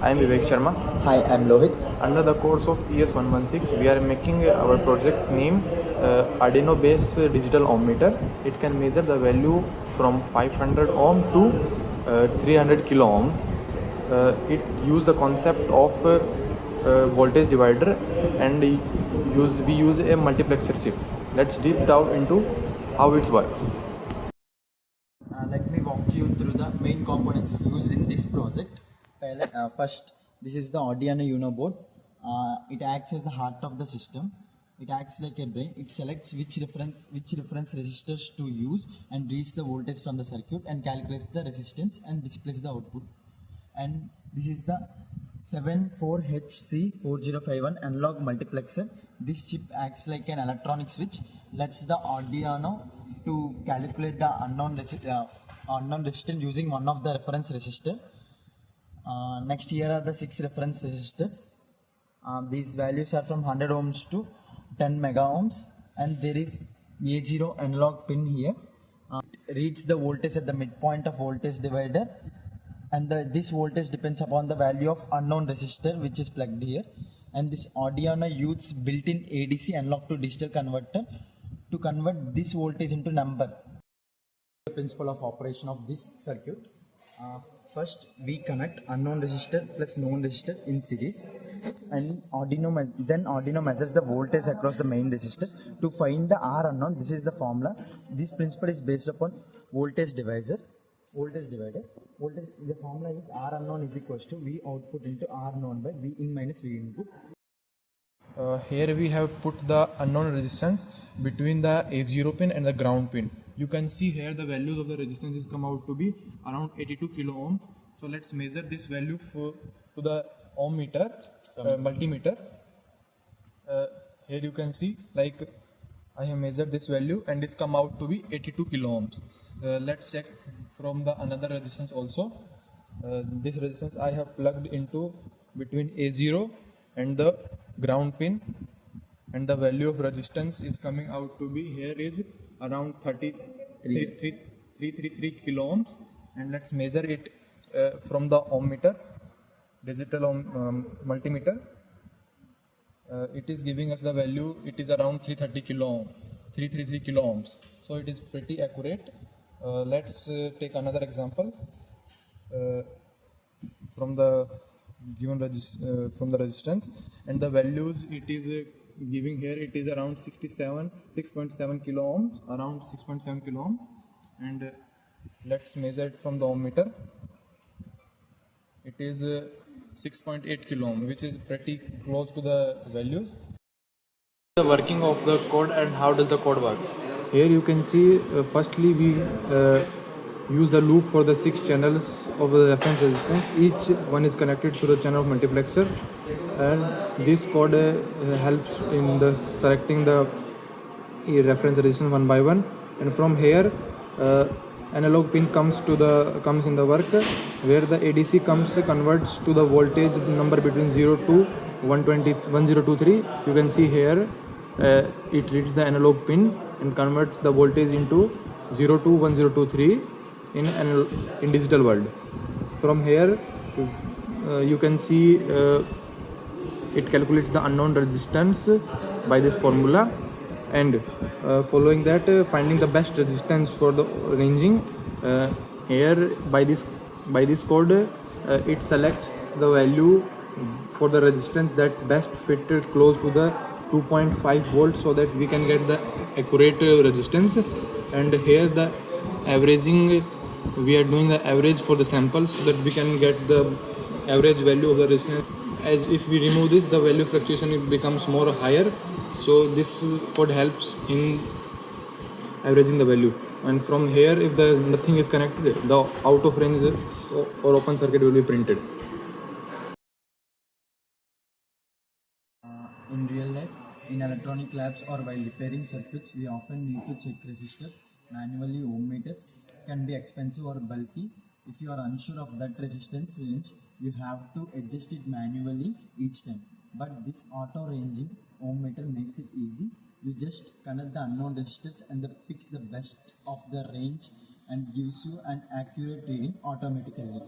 I am Vivek Sharma. Hi, I'm Lohit. Under the course of ES116, we are making our project name Arduino based digital ohm meter. It can measure the value from 500 ohm to 300 kilo ohm. It use the concept of voltage divider and we use a multiplexer chip. Let's deep dive into how it works. Let me walk you through the main components used in this project. First, this is the Arduino Uno board. It acts as the heart of the system. It acts like a brain. It selects which reference resistors to use and reads the voltage from the circuit and calculates the resistance and displays the output. And this is the 74HC4051 analog multiplexer. This chip acts like an electronic switch, lets the Arduino to calculate the unknown resistance using one of the reference resistor. Next, here are the 6 reference resistors. These values are from 100 ohms to 10 mega ohms, and there is A0 analog pin here. It reads the voltage at the midpoint of voltage divider, and this voltage depends upon the value of unknown resistor which is plugged here. And this Arduino uses built-in ADC analog to digital converter to convert this voltage into number. The principle of operation of this circuit. First, we connect unknown resistor plus known resistor in series, and then Arduino measures the voltage across the main resistors to find the R unknown. This is the formula. This principle is based upon voltage divider. The formula is R unknown is equals to V output into R known by V in minus V input. Here we have put the unknown resistance between the A0 pin and the ground pin. You can see here the values of the resistance come out to be around 82 kilo ohm. So let's measure this value to the ohm meter, multimeter. Here you can see like I have measured this value and it's come out to be 82 kilo ohms. Let's check from the another resistance also. This resistance I have plugged into between A0 and the ground pin, and the value of resistance is coming out to be here is around 333 kilo ohms. And let's measure it from the ohm meter, digital ohm multimeter. It is giving us the value, it is around 333 kilo ohms. So it is pretty accurate. Let's take another example from the given resistance, and the values it is giving here, it is around 6.7 kilo ohms, around 6.7 kilo ohm. And let's measure it from the ohm meter. It is 6.8 kilo ohm, which is pretty close to the values. The working of the code and how does the code works. Here you can see firstly we use the loop for the 6 channels of the reference resistance. Each one is connected to the channel of multiplexer, and this code helps in the selecting the reference resistance one by one. And from here analog pin comes in the work, where the ADC converts to the voltage number between 0 to 1023. You can see here it reads the analog pin and converts the voltage into 0 to 1023 in digital world. From here you can see it calculates the unknown resistance by this formula, and following that finding the best resistance for the ranging. Here by this code it selects the value for the resistance that best fitted close to the 2.5 volts, so that we can get the accurate resistance. And here the averaging, we are doing the average for the samples so that we can get the average value of the resistance. As if we remove this, the value fluctuation it becomes more higher, so this code helps in averaging the value. And from here, if the nothing is connected, the out of range or open circuit will be printed. In real life, in electronic labs or while repairing circuits, we often need to check resistors manually. Ohm meters can be expensive or bulky. If you are unsure of that resistance range, you have to adjust it manually each time. But this auto ranging ohm meter makes it easy. You just connect the unknown resistors and picks the best of the range and gives you an accurate reading automatically.